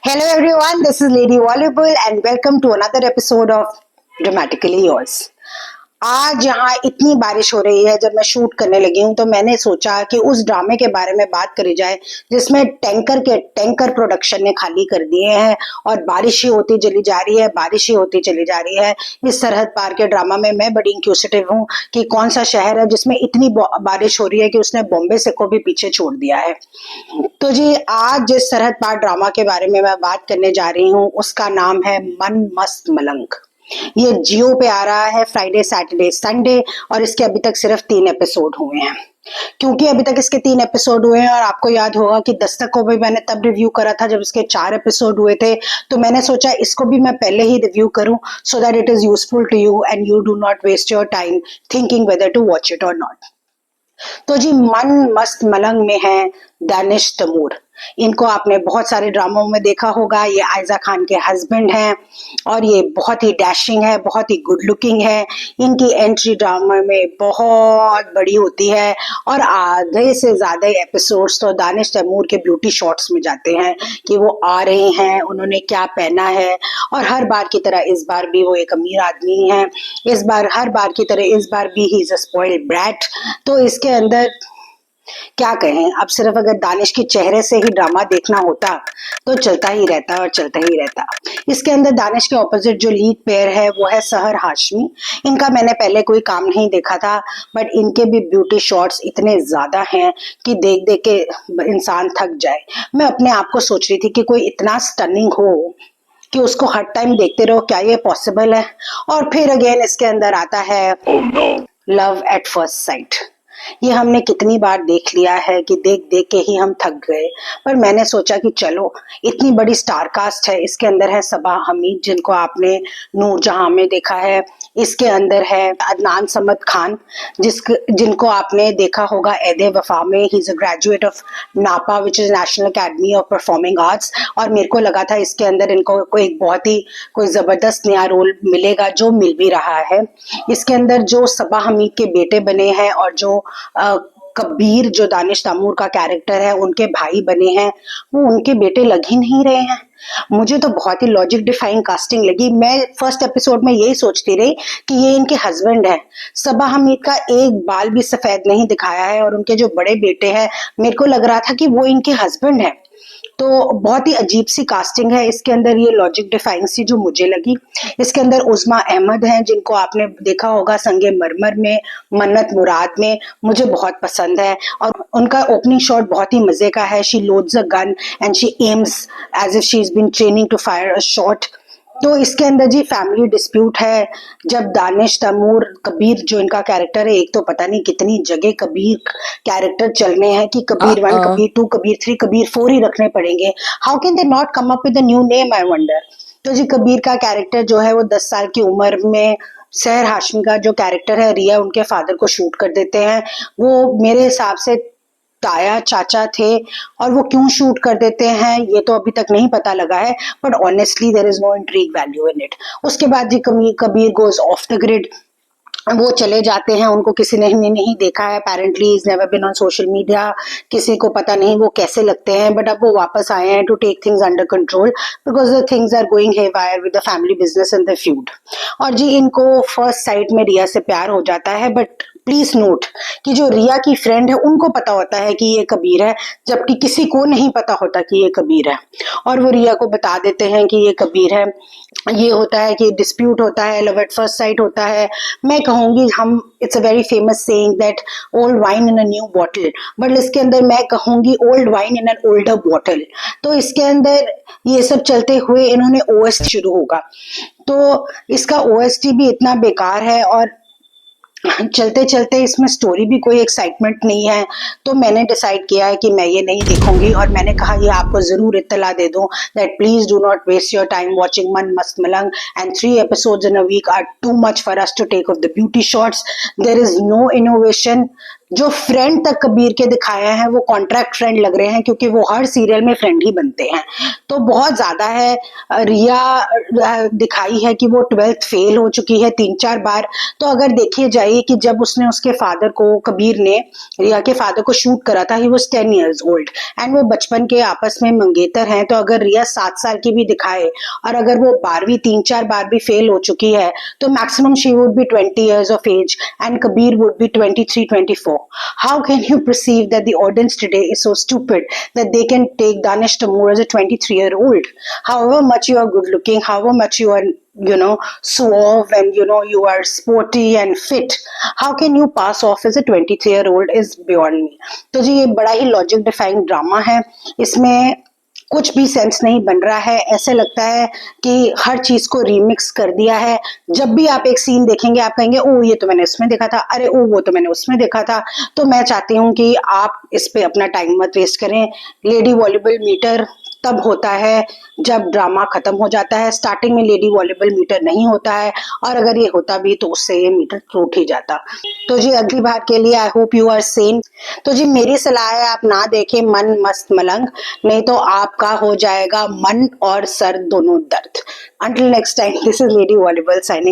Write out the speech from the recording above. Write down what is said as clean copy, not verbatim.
Hello everyone, this is Lady Volleyball and welcome to another episode of Dramatically Yours. आज यहाँ इतनी बारिश हो रही है, जब मैं शूट करने लगी हूँ तो मैंने सोचा कि उस ड्रामे के बारे में बात करी जाए जिसमें टैंकर प्रोडक्शन ने खाली कर दिए हैं और बारिश ही होती चली जा रही है, बारिश ही होती चली जा रही है। इस सरहद पार के ड्रामा में मैं बड़ी इंक्यूसिटिव हूँ कि कौन सा शहर है जिसमें इतनी बारिश हो रही है कि उसने बॉम्बे से को भी पीछे छोड़ दिया है। तो जी, आज जिस सरहद पार ड्रामा के बारे में मैं बात करने जा रही हूँ उसका नाम है मन मस्त मलंग। ये जियो पे आ रहा है फ्राइडे सैटरडे संडे और इसके अभी तक सिर्फ 3 एपिसोड हुए हैं। क्योंकि अभी तक इसके 3 एपिसोड हुए हैं और आपको याद होगा कि दस्तक को भी मैंने तब रिव्यू करा था जब इसके 4 एपिसोड हुए थे, तो मैंने सोचा इसको भी मैं पहले ही रिव्यू करूं so that it is useful to you and you do not waste your time thinking whether to watch it और नॉट। तो जी, मन मस्त मलंग में है दानिश तैमूर। इनको आपने बहुत सारे ड्रामों में देखा होगा। ये आयजा खान के हस्बैंड हैं और ये बहुत ही डैशिंग है, बहुत ही गुड लुकिंग है। इनकी एंट्री ड्रामा में बहुत बड़ी होती है और आधे से ज्यादा एपिसोड्स तो दानिश तैमूर के ब्यूटी शॉट्स में जाते हैं कि वो आ रहे हैं, उन्होंने क्या पहना है। और हर बार की तरह इस बार भी वो एक अमीर आदमी है। हर बार की तरह इस बार भी ही इज अ स्पॉइल्ड ब्रैट। तो इसके अंदर क्या कहें, अब सिर्फ अगर दानिश के चेहरे से ही ड्रामा देखना होता तो चलता ही रहता और चलता ही रहता। इसके अंदर दानिश के ऑपोजिट जो लीड पेयर है वो है सहर हाशमी। इनका मैंने पहले कोई काम नहीं देखा था, बट इनके भी ब्यूटी शॉट्स इतने ज्यादा हैं कि देख देख के इंसान थक जाए। मैं अपने आप को सोच रही थी कि कोई इतना स्टनिंग हो कि उसको हर टाइम देखते रहो, क्या ये पॉसिबल है। और फिर अगेन इसके अंदर आता है लव एट फर्स्ट साइट। ये हमने कितनी बार देख लिया है कि देख देख के ही हम थक गए, पर मैंने सोचा कि चलो, इतनी बड़ी स्टार कास्ट है। इसके अंदर है सबा हमीद जिनको आपने नूरजहां में देखा है। इसके अंदर है अदनान समद खान जिनको आपने देखा होगा ऐदे वफा में। He is a graduate of NAPA which is National Academy of Performing Arts. और मेरे को लगा था इसके अंदर इनको कोई बहुत ही कोई जबरदस्त नया रोल मिलेगा, जो मिल भी रहा है। इसके अंदर जो सबा हमीद के बेटे बने हैं और जो कबीर जो दानिश तैमूर का कैरेक्टर है उनके भाई बने हैं, वो उनके बेटे लग ही नहीं रहे हैं। मुझे तो बहुत ही लॉजिक डिफाइंग कास्टिंग लगी। मैं फर्स्ट एपिसोड में यही सोचती रही कि ये इनके हस्बैंड है। सबा हमीद का एक बाल भी सफेद नहीं दिखाया है और उनके जो बड़े बेटे हैं मेरे को लग रहा था कि वो इनके हस्बैंड है। तो बहुत ही अजीब सी कास्टिंग है इसके अंदर, ये लॉजिक डिफाइंग सी जो मुझे लगी। इसके अंदर उस्मा अहमद हैं जिनको आपने देखा होगा संगे मरमर में, मन्नत मुराद में। मुझे बहुत पसंद है और उनका ओपनिंग शॉट बहुत ही मजे का है। She loads a gun and she aims as if she is been training to fire a shot. तो इसके अंदर जी फैमिली डिस्प्यूट है। जब दानिश तैमूर कबीर जो इनका कैरेक्टर है, एक तो पता नहीं कितनी जगह कबीर कैरेक्टर चलने हैं कि कबीर 1, कबीर 2, कबीर 3, कबीर 4 ही रखने पड़ेंगे। How can they not come up with a new name, I wonder. तो जी कबीर का कैरेक्टर जो है वो 10 साल की उम्र में सहर हाशमी का जो कैरेक्टर है रिया, उनके फादर को शूट कर देते हैं। वो मेरे हिसाब से ताया चाचा थे और वो क्यों शूट कर देते हैं ये तो अभी तक नहीं पता लगा है, but honestly there is no intrinsic value in it. उसके बाद जी Kabir goes off the grid. वो चले जाते हैं, उनको किसी ने नहीं देखा है। Apparently is never been on social media, किसी को पता नहीं वो कैसे लगते हैं, बट अब वो वापस आए हैं to take things under control because the things are going haywire with the family business and the feud. और जी इनको फर्स्ट साइट में रिया से प्यार हो जाता है, बट प्लीज नोट कि जो रिया की फ्रेंड है उनको पता होता है कि ये कबीर है, जबकि किसी को नहीं पता होता कि ये कबीर है। और वो रिया को बता देते हैं कि ये कबीर है। ये होता है कि डिस्प्यूट होता है, लव एट फर्स्ट साइट होता है। मैं कहूंगी हम it's a very famous saying that old wine in a new bottle, but इसके अंदर मैं कहूंगी old wine in an older bottle. तो इसके अंदर ये सब चलते हुए इन्होंने ओएसटी शुरू होगा, तो इसका ओएसटी भी इतना बेकार है और चलते चलते इसमें स्टोरी भी कोई एक्साइटमेंट नहीं है। तो मैंने डिसाइड किया है कि मैं ये नहीं देखूंगी और मैंने कहा ये आपको जरूर इत्तला दे दूं that please do not waste your time watching Mann Mast Malang and 3 episodes in a week are too much for us to take of the beauty shots. There is no innovation. जो फ्रेंड तक कबीर के दिखाए हैं वो कॉन्ट्रैक्ट फ्रेंड लग रहे हैं, क्योंकि वो हर सीरियल में फ्रेंड ही बनते हैं। तो बहुत ज्यादा है। रिया दिखाई है कि वो 12th फेल हो चुकी है 3-4 बार। तो अगर देखिए जाइए कि जब उसने उसके फादर को, कबीर ने रिया के फादर को शूट करा था, he was 10 years old and वो बचपन के आपस में मंगेतर हैं। तो अगर रिया 7 साल की भी दिखाए और अगर वो 12वीं 3-4 बार भी फेल हो चुकी है, तो maximum she would be 20 years of age and Kabir would be 23-24. How can you perceive that the audience today is so stupid that they can take Danish Tamoor as a 23-year-old? However much you are good looking, however much you are suave, and you are sporty and fit, how can you pass off as a 23-year-old is beyond me. तो जी ये बड़ा ही logic defying drama है। इसमें कुछ भी sense नहीं बन रहा है। ऐसे लगता है कि हर चीज को रीमिक्स कर दिया है। जब भी आप एक सीन देखेंगे आप कहेंगे ओ ये तो मैंने उसमें देखा था, अरे ओ वो तो मैंने उसमें देखा था। तो मैं चाहती हूँ कि आप इस पे अपना टाइम मत वेस्ट करें। लेडी वॉलीबॉल मीटर तब होता है जब ड्रामा खत्म हो जाता है। स्टार्टिंग में लेडी वॉलीबॉल मीटर नहीं होता है, और अगर ये होता भी तो उससे ये मीटर टूट ही जाता। तो जी अगली बार के लिए I hope you are same. तो जी मेरी सलाह है आप ना देखें मन मस्त मलंग, नहीं तो आपका हो जाएगा मन और सर दोनों दर्द। Until next time, this is Lady Volleyball signing